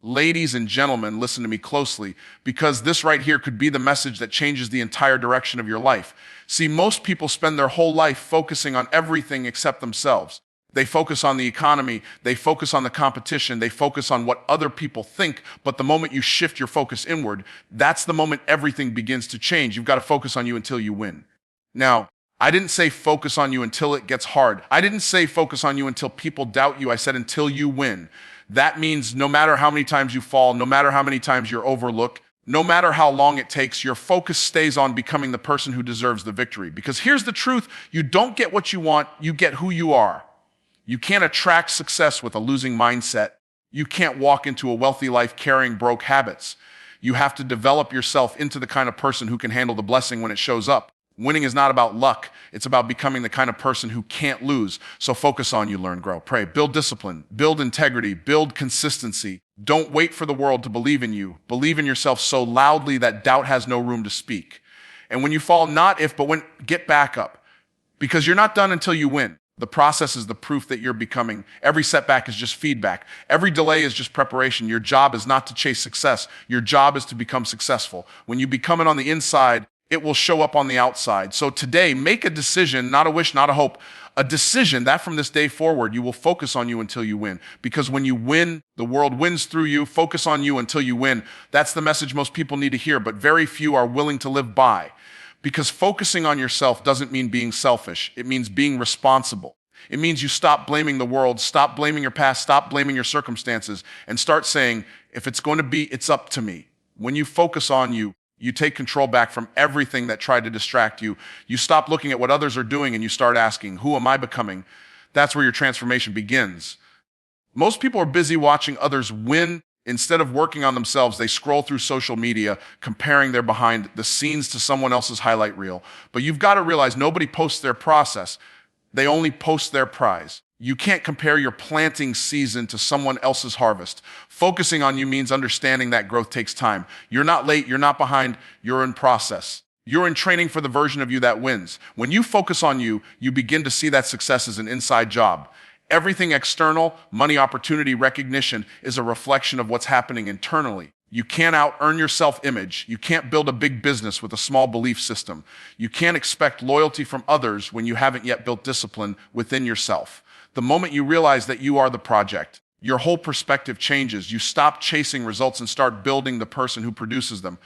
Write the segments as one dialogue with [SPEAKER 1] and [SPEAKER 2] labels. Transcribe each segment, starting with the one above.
[SPEAKER 1] Ladies and gentlemen, listen to me closely, because this right here could be the message that changes the entire direction of your life. See, most people spend their whole life focusing on everything except themselves. They focus on the economy, they focus on the competition, they focus on what other people think, but the moment you shift your focus inward, that's the moment everything begins to change. You've got to focus on you until you win. Now, I didn't say focus on you until it gets hard. I didn't say focus on you until people doubt you. I said until you win. That means no matter how many times you fall, no matter how many times you're overlooked, no matter how long it takes, your focus stays on becoming the person who deserves the victory. Because here's the truth, you don't get what you want, you get who you are. You can't attract success with a losing mindset. You can't walk into a wealthy life carrying broke habits. You have to develop yourself into the kind of person who can handle the blessing when it shows up. Winning is not about luck. It's about becoming the kind of person who can't lose. So focus on you, learn, grow, pray, build discipline, build integrity, build consistency. Don't wait for the world to believe in you. Believe in yourself so loudly that doubt has no room to speak. And when you fall, not if, but when, get back up. Because you're not done until you win. The process is the proof that you're becoming. Every setback is just feedback. Every delay is just preparation. Your job is not to chase success. Your job is to become successful. When you become it on the inside, it will show up on the outside. So today, make a decision, not a wish, not a hope, a decision that from this day forward, you will focus on you until you win. Because when you win, the world wins through you. Focus on you until you win. That's the message most people need to hear, but very few are willing to live by. Because focusing on yourself doesn't mean being selfish. It means being responsible. It means you stop blaming the world, stop blaming your past, stop blaming your circumstances, and start saying, if it's going to be, it's up to me. When you focus on you, you take control back from everything that tried to distract you. You stop looking at what others are doing and you start asking, who am I becoming? That's where your transformation begins. Most people are busy watching others win. Instead of working on themselves, they scroll through social media, comparing their behind the scenes to someone else's highlight reel. But you've got to realize nobody posts their process. They only post their prize. You can't compare your planting season to someone else's harvest. Focusing on you means understanding that growth takes time. You're not late, you're not behind, you're in process. You're in training for the version of you that wins. When you focus on you, you begin to see that success as an inside job. Everything external, money, opportunity, recognition, is a reflection of what's happening internally. You can't out-earn your self-image. You can't build a big business with a small belief system. You can't expect loyalty from others when you haven't yet built discipline within yourself. The moment you realize that you are the project, your whole perspective changes. You stop chasing results and start building the person who produces them.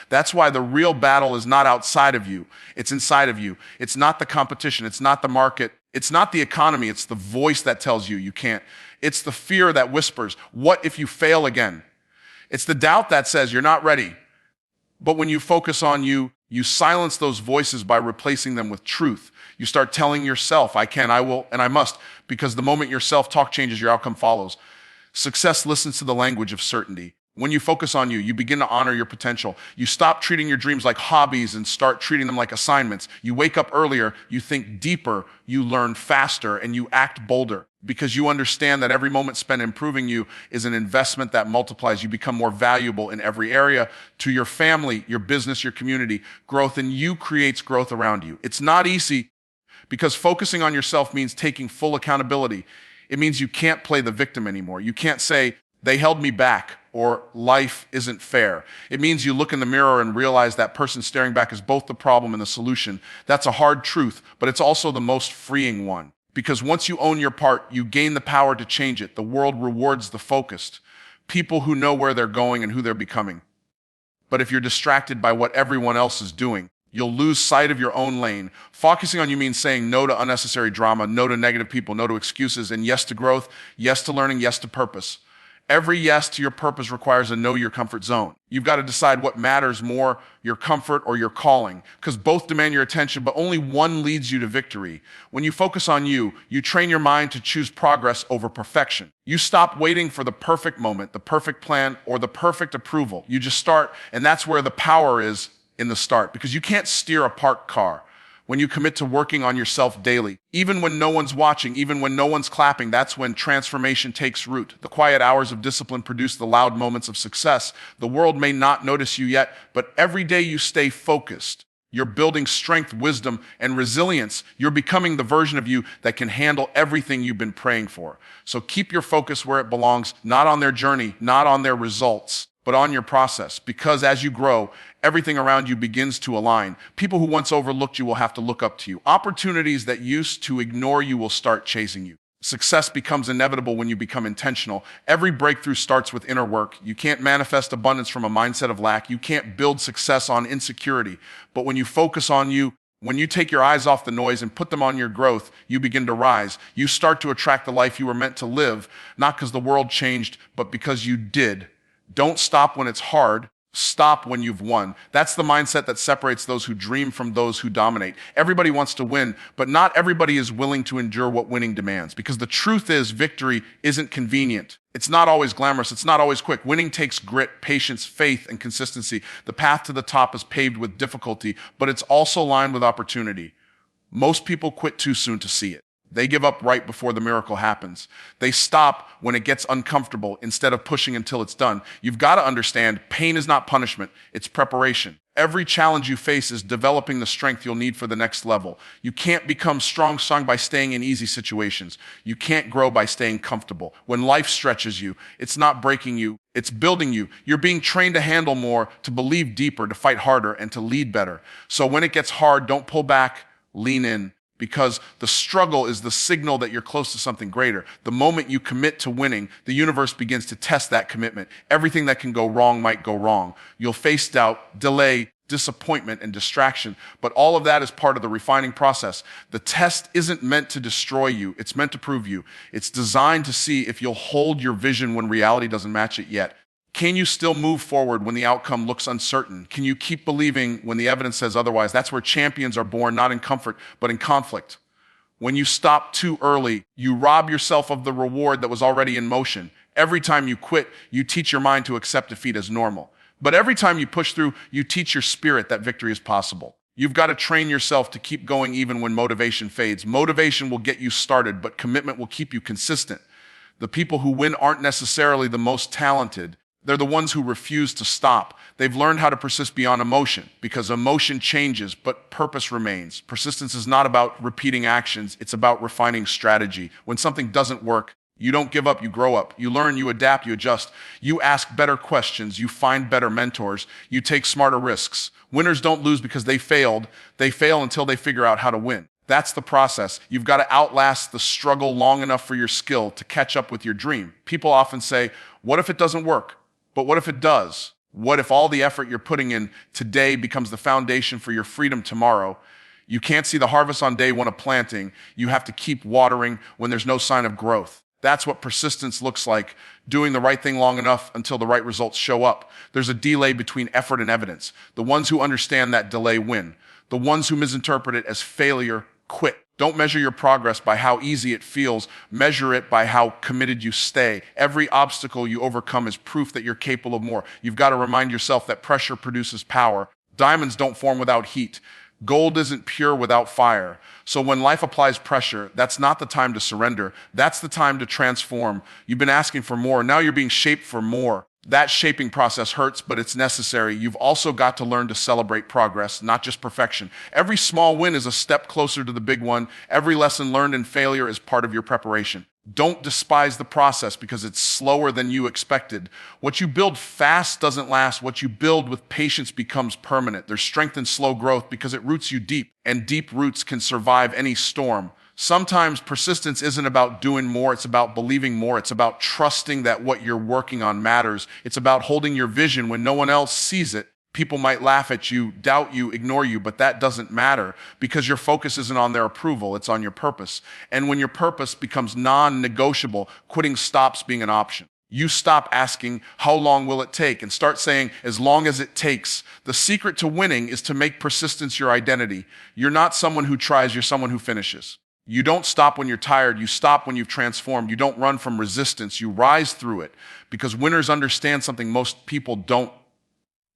[SPEAKER 1] That's why the real battle is not outside of you. It's inside of you. It's not the competition. It's not the market. It's not the economy. It's the voice that tells you you can't. It's the fear that whispers, what if you fail again? It's the doubt that says you're not ready. But when you focus on you, you silence those voices by replacing them with truth. You start telling yourself, I can, I will, and I must, because the moment your self-talk changes, your outcome follows. Success listens to the language of certainty. When you focus on you, you begin to honor your potential. You stop treating your dreams like hobbies and start treating them like assignments. You wake up earlier, you think deeper, you learn faster, and you act bolder because you understand that every moment spent improving you is an investment that multiplies. You become more valuable in every area to your family, your business, your community. Growth in you creates growth around you. It's not easy because focusing on yourself means taking full accountability. It means you can't play the victim anymore. You can't say, they held me back, or life isn't fair. It means you look in the mirror and realize that person staring back is both the problem and the solution. That's a hard truth, but it's also the most freeing one. Because once you own your part, you gain the power to change it. The world rewards the focused, people who know where they're going and who they're becoming. But if you're distracted by what everyone else is doing, you'll lose sight of your own lane. Focusing on you means saying no to unnecessary drama, no to negative people, no to excuses, and yes to growth, yes to learning, yes to purpose. Every yes to your purpose requires a know your comfort zone. You've got to decide what matters more, your comfort or your calling, because both demand your attention, but only one leads you to victory. When you focus on you, you train your mind to choose progress over perfection. You stop waiting for the perfect moment, the perfect plan, or the perfect approval. You just start, and that's where the power is in the start, because you can't steer a parked car. When you commit to working on yourself daily, even when no one's watching, even when no one's clapping, that's when transformation takes root. The quiet hours of discipline produce the loud moments of success. The world may not notice you yet, but every day you stay focused, You're building strength, wisdom, and resilience. You're becoming the version of you that can handle everything you've been praying for. So keep your focus where it belongs, not on their journey, not on their results, but on your process. Because as you grow, everything around you begins to align. People who once overlooked you will have to look up to you. Opportunities that used to ignore you will start chasing you. Success becomes inevitable when you become intentional. Every breakthrough starts with inner work. You can't manifest abundance from a mindset of lack. You can't build success on insecurity. But when you focus on you, when you take your eyes off the noise and put them on your growth, you begin to rise. You start to attract the life you were meant to live, not because the world changed, but because you did. Don't stop when it's hard. Stop when you've won. That's the mindset that separates those who dream from those who dominate. Everybody wants to win, but not everybody is willing to endure what winning demands. Because the truth is, victory isn't convenient. It's not always glamorous. It's not always quick. Winning takes grit, patience, faith, and consistency. The path to the top is paved with difficulty, but it's also lined with opportunity. Most people quit too soon to see it. They give up right before the miracle happens. They stop when it gets uncomfortable instead of pushing until it's done. You've got to understand, pain is not punishment, it's preparation. Every challenge you face is developing the strength you'll need for the next level. You can't become strong by staying in easy situations. You can't grow by staying comfortable. When life stretches you, it's not breaking you, it's building you. You're being trained to handle more, to believe deeper, to fight harder, and to lead better. So when it gets hard, don't pull back, lean in. Because the struggle is the signal that you're close to something greater. The moment you commit to winning, the universe begins to test that commitment. Everything that can go wrong might go wrong. You'll face doubt, delay, disappointment, and distraction, but all of that is part of the refining process. The test isn't meant to destroy you. It's meant to prove you. It's designed to see if you'll hold your vision when reality doesn't match it yet. Can you still move forward when the outcome looks uncertain? Can you keep believing when the evidence says otherwise? That's where champions are born, not in comfort, but in conflict. When you stop too early, you rob yourself of the reward that was already in motion. Every time you quit, you teach your mind to accept defeat as normal. But every time you push through, you teach your spirit that victory is possible. You've got to train yourself to keep going even when motivation fades. Motivation will get you started, but commitment will keep you consistent. The people who win aren't necessarily the most talented. They're the ones who refuse to stop. They've learned how to persist beyond emotion because emotion changes, but purpose remains. Persistence is not about repeating actions. It's about refining strategy. When something doesn't work, you don't give up, you grow up. You learn, you adapt, you adjust. You ask better questions. You find better mentors. You take smarter risks. Winners don't lose because they failed. They fail until they figure out how to win. That's the process. You've got to outlast the struggle long enough for your skill to catch up with your dream. People often say, what if it doesn't work? But what if it does? What if all the effort you're putting in today becomes the foundation for your freedom tomorrow? You can't see the harvest on day one of planting. You have to keep watering when there's no sign of growth. That's what persistence looks like, doing the right thing long enough until the right results show up. There's a delay between effort and evidence. The ones who understand that delay win. The ones who misinterpret it as failure quit. Don't measure your progress by how easy it feels. Measure it by how committed you stay. Every obstacle you overcome is proof that you're capable of more. You've got to remind yourself that pressure produces power. Diamonds don't form without heat. Gold isn't pure without fire. So when life applies pressure, that's not the time to surrender. That's the time to transform. You've been asking for more. Now you're being shaped for more. That shaping process hurts, but it's necessary. You've also got to learn to celebrate progress, not just perfection. Every small win is a step closer to the big one. Every lesson learned in failure is part of your preparation. Don't despise the process because it's slower than you expected. What you build fast doesn't last. What you build with patience becomes permanent. There's strength in slow growth because it roots you deep, and deep roots can survive any storm. Sometimes persistence isn't about doing more, it's about believing more. It's about trusting that what you're working on matters. It's about holding your vision when no one else sees it. People might laugh at you, doubt you, ignore you, but that doesn't matter because your focus isn't on their approval, it's on your purpose. And when your purpose becomes non-negotiable, quitting stops being an option. You stop asking, how long will it take? And start saying, as long as it takes. The secret to winning is to make persistence your identity. You're not someone who tries, you're someone who finishes. You don't stop when you're tired. You stop when you've transformed. You don't run from resistance. You rise through it because winners understand something most people don't.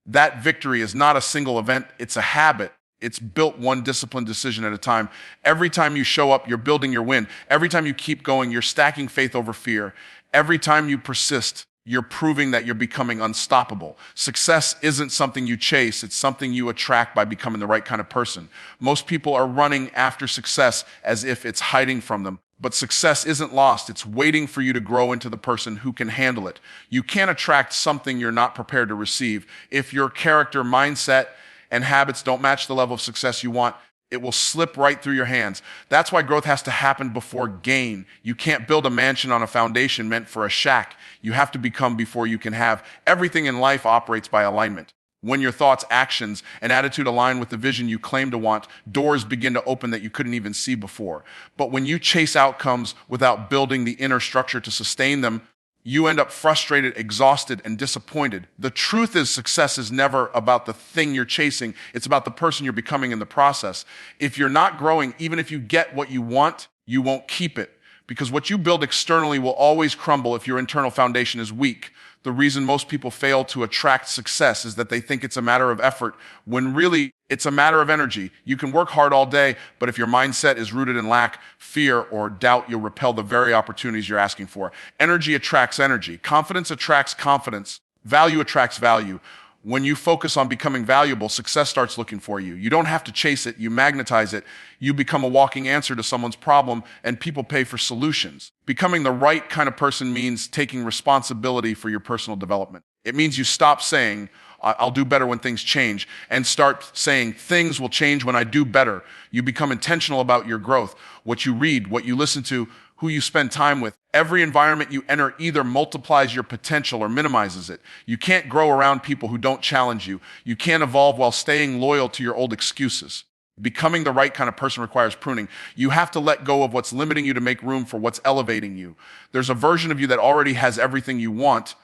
[SPEAKER 1] That victory is not a single event. It's a habit. It's built one disciplined decision at a time. Every time you show up, you're building your win. Every time you keep going, you're stacking faith over fear. Every time you persist, You're proving that you're becoming unstoppable. Success isn't something you chase, it's something you attract by becoming the right kind of person. Most people are running after success as if it's hiding from them. But success isn't lost, it's waiting for you to grow into the person who can handle it. You can't attract something you're not prepared to receive. If your character, mindset, and habits don't match the level of success you want, it will slip right through your hands. That's why growth has to happen before gain. You can't build a mansion on a foundation meant for a shack. You have to become before you can have. Everything in life operates by alignment. When your thoughts, actions, and attitude align with the vision you claim to want, doors begin to open that you couldn't even see before. But when you chase outcomes without building the inner structure to sustain them, you end up frustrated, exhausted, and disappointed. The truth is, success is never about the thing you're chasing. It's about the person you're becoming in the process. If you're not growing, even if you get what you want, you won't keep it. Because what you build externally will always crumble if your internal foundation is weak. The reason most people fail to attract success is that they think it's a matter of effort, when really it's a matter of energy. You can work hard all day, but if your mindset is rooted in lack, fear, or doubt, you'll repel the very opportunities you're asking for. Energy attracts energy. Confidence attracts confidence. Value attracts value. When you focus on becoming valuable, success starts looking for you. You don't have to chase it, you magnetize it. You become a walking answer to someone's problem, and people pay for solutions. Becoming the right kind of person means taking responsibility for your personal development. It means you stop saying, I'll do better when things change, and start saying, things will change when I do better. You become intentional about your growth, what you read, what you listen to, who you spend time with. Every environment you enter either multiplies your potential or minimizes it. You can't grow around people who don't challenge you. You can't evolve while staying loyal to your old excuses. Becoming the right kind of person requires pruning. You have to let go of what's limiting you to make room for what's elevating you. There's a version of you that already has everything you want: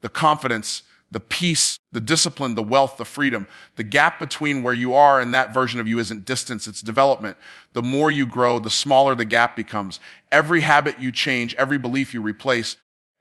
[SPEAKER 1] the confidence, the peace, the discipline, the wealth, the freedom. The gap between where you are and that version of you isn't distance, it's development. The more you grow, the smaller the gap becomes. Every habit you change, every belief you replace,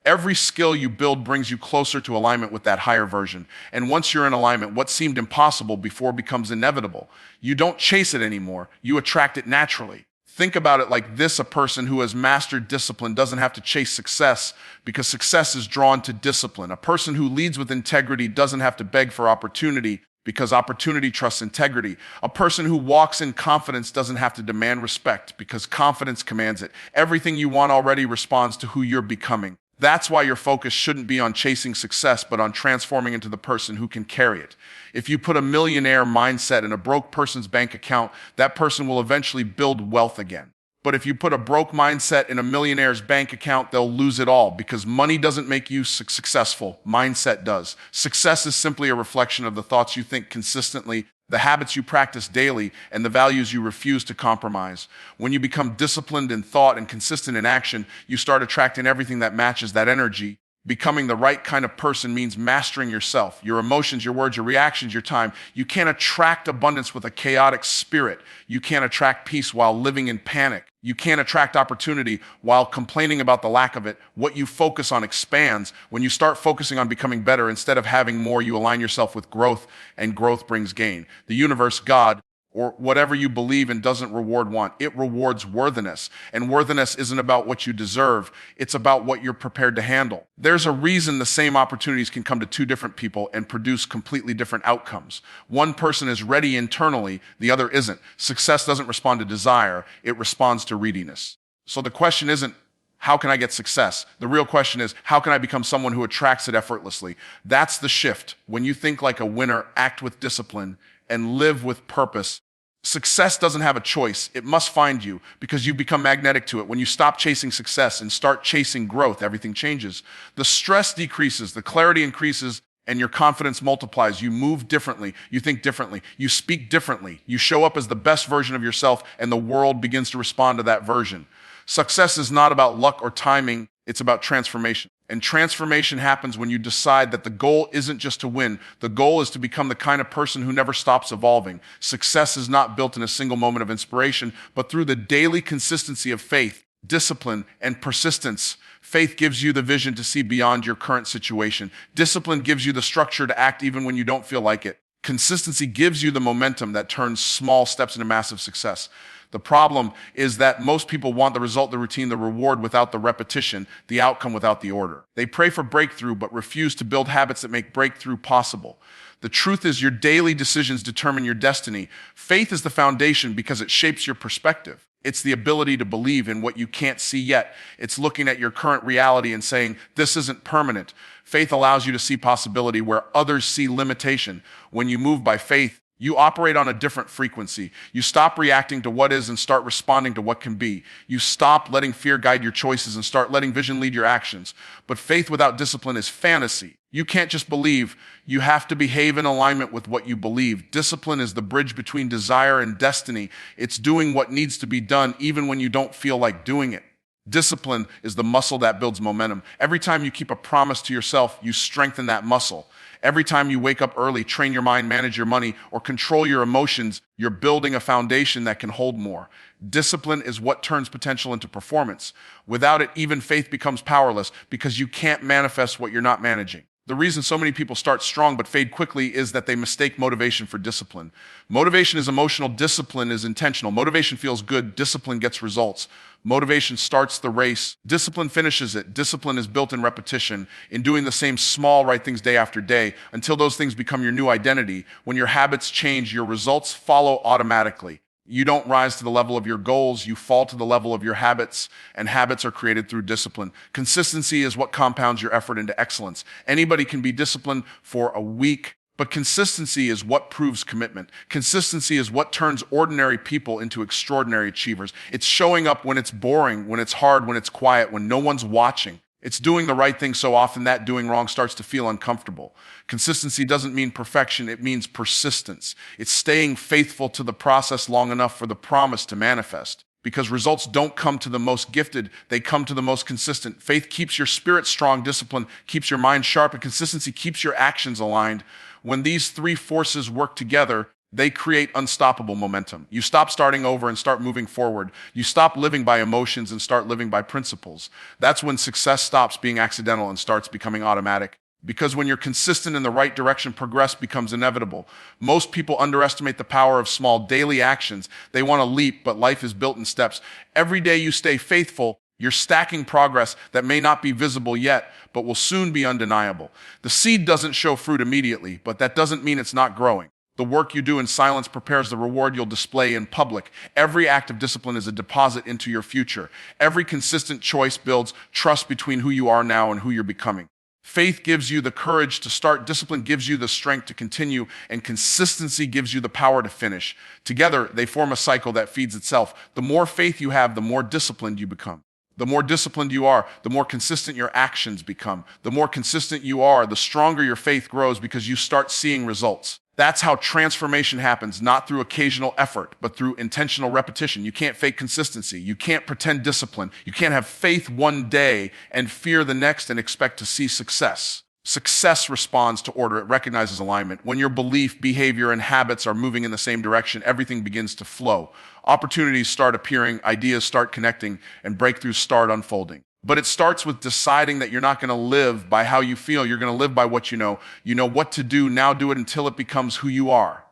[SPEAKER 1] every skill you build brings you closer to alignment with that higher version. And once you're in alignment, what seemed impossible before becomes inevitable. You don't chase it anymore, you attract it naturally. Think about it like this: a person who has mastered discipline doesn't have to chase success, because success is drawn to discipline. A person who leads with integrity doesn't have to beg for opportunity, because opportunity trusts integrity. A person who walks in confidence doesn't have to demand respect, because confidence commands it. Everything you want already responds to who you're becoming. That's why your focus shouldn't be on chasing success, but on transforming into the person who can carry it. If you put a millionaire mindset in a broke person's bank account, that person will eventually build wealth again. But if you put a broke mindset in a millionaire's bank account, they'll lose it all, because money doesn't make you successful. Mindset does. Success is simply a reflection of the thoughts you think consistently, the habits you practice daily, and the values you refuse to compromise. When you become disciplined in thought and consistent in action, you start attracting everything that matches that energy. Becoming the right kind of person means mastering yourself, your emotions, your words, your reactions, your time. You can't attract abundance with a chaotic spirit. You can't attract peace while living in panic. You can't attract opportunity while complaining about the lack of it. What you focus on expands. When you start focusing on becoming better instead of having more, you align yourself with growth, and growth brings gain. The universe, God, or whatever you believe in, doesn't reward want. It rewards worthiness. And worthiness isn't about what you deserve. It's about what you're prepared to handle. There's a reason the same opportunities can come to two different people and produce completely different outcomes. One person is ready internally, the other isn't. Success doesn't respond to desire, it responds to readiness. So the question isn't, how can I get success? The real question is, how can I become someone who attracts it effortlessly? That's the shift. When you think like a winner, act with discipline, and live with purpose, success doesn't have a choice. It must find you, because you've become magnetic to it. When you stop chasing success and start chasing growth, everything changes. The stress decreases, the clarity increases, and your confidence multiplies. You move differently, you think differently, you speak differently, you show up as the best version of yourself, and the world begins to respond to that version. Success is not about luck or timing, it's about transformation. And transformation happens when you decide that the goal isn't just to win. The goal is to become the kind of person who never stops evolving. Success is not built in a single moment of inspiration, but through the daily consistency of faith, discipline, and persistence. Faith gives you the vision to see beyond your current situation. Discipline gives you the structure to act even when you don't feel like it. Consistency gives you the momentum that turns small steps into massive success. The problem is that most people want the result, the routine, the reward without the repetition, the outcome without the order. They pray for breakthrough but refuse to build habits that make breakthrough possible. The truth is your daily decisions determine your destiny. Faith is the foundation because it shapes your perspective. It's the ability to believe in what you can't see yet. It's looking at your current reality and saying, this isn't permanent. Faith allows you to see possibility where others see limitation. When you move by faith, you operate on a different frequency. You stop reacting to what is and start responding to what can be. You stop letting fear guide your choices and start letting vision lead your actions. But faith without discipline is fantasy. You can't just believe. You have to behave in alignment with what you believe. Discipline is the bridge between desire and destiny. It's doing what needs to be done even when you don't feel like doing it. Discipline is the muscle that builds momentum. Every time you keep a promise to yourself, you strengthen that muscle. Every time you wake up early, train your mind, manage your money, or control your emotions, you're building a foundation that can hold more. Discipline is what turns potential into performance. Without it, even faith becomes powerless because you can't manifest what you're not managing. The reason so many people start strong but fade quickly is that they mistake motivation for discipline. Motivation is emotional, discipline is intentional. Motivation feels good, discipline gets results. Motivation starts the race, discipline finishes it. Discipline is built in repetition, in doing the same small right things day after day until those things become your new identity. When your habits change, your results follow automatically. You don't rise to the level of your goals, you fall to the level of your habits, and habits are created through discipline. Consistency is what compounds your effort into excellence. Anybody can be disciplined for a week, but consistency is what proves commitment. Consistency is what turns ordinary people into extraordinary achievers. It's showing up when it's boring, when it's hard, when it's quiet, when no one's watching. It's doing the right thing so often that doing wrong starts to feel uncomfortable. Consistency doesn't mean perfection, it means persistence. It's staying faithful to the process long enough for the promise to manifest. Because results don't come to the most gifted, they come to the most consistent. Faith keeps your spirit strong, discipline keeps your mind sharp, and consistency keeps your actions aligned. When these three forces work together, they create unstoppable momentum. You stop starting over and start moving forward. You stop living by emotions and start living by principles. That's when success stops being accidental and starts becoming automatic. Because when you're consistent in the right direction, progress becomes inevitable. Most people underestimate the power of small daily actions. They want to leap, but life is built in steps. Every day you stay faithful, you're stacking progress that may not be visible yet, but will soon be undeniable. The seed doesn't show fruit immediately, but that doesn't mean it's not growing. The work you do in silence prepares the reward you'll display in public. Every act of discipline is a deposit into your future. Every consistent choice builds trust between who you are now and who you're becoming. Faith gives you the courage to start, discipline gives you the strength to continue, and consistency gives you the power to finish. Together, they form a cycle that feeds itself. The more faith you have, the more disciplined you become. The more disciplined you are, the more consistent your actions become. The more consistent you are, the stronger your faith grows because you start seeing results. That's how transformation happens, not through occasional effort, but through intentional repetition. You can't fake consistency. You can't pretend discipline. You can't have faith one day and fear the next and expect to see success. Success responds to order. It recognizes alignment. When your belief, behavior, and habits are moving in the same direction, everything begins to flow. Opportunities start appearing, ideas start connecting, and breakthroughs start unfolding. But it starts with deciding that you're not going to live by how you feel. You're going to live by what you know. You know what to do. Now do it until it becomes who you are.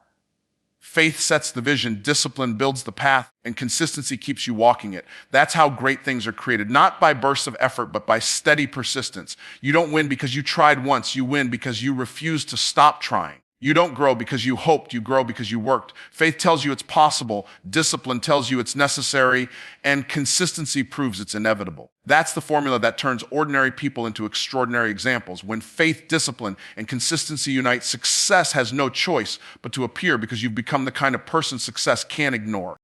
[SPEAKER 1] Faith sets the vision, discipline builds the path, and consistency keeps you walking it. That's how great things are created, not by bursts of effort, but by steady persistence. You don't win because you tried once. You win because you refuse to stop trying. You don't grow because you hoped, you grow because you worked. Faith tells you it's possible, discipline tells you it's necessary, and consistency proves it's inevitable. That's the formula that turns ordinary people into extraordinary examples. When faith, discipline, and consistency unite, success has no choice but to appear because you've become the kind of person success can't ignore.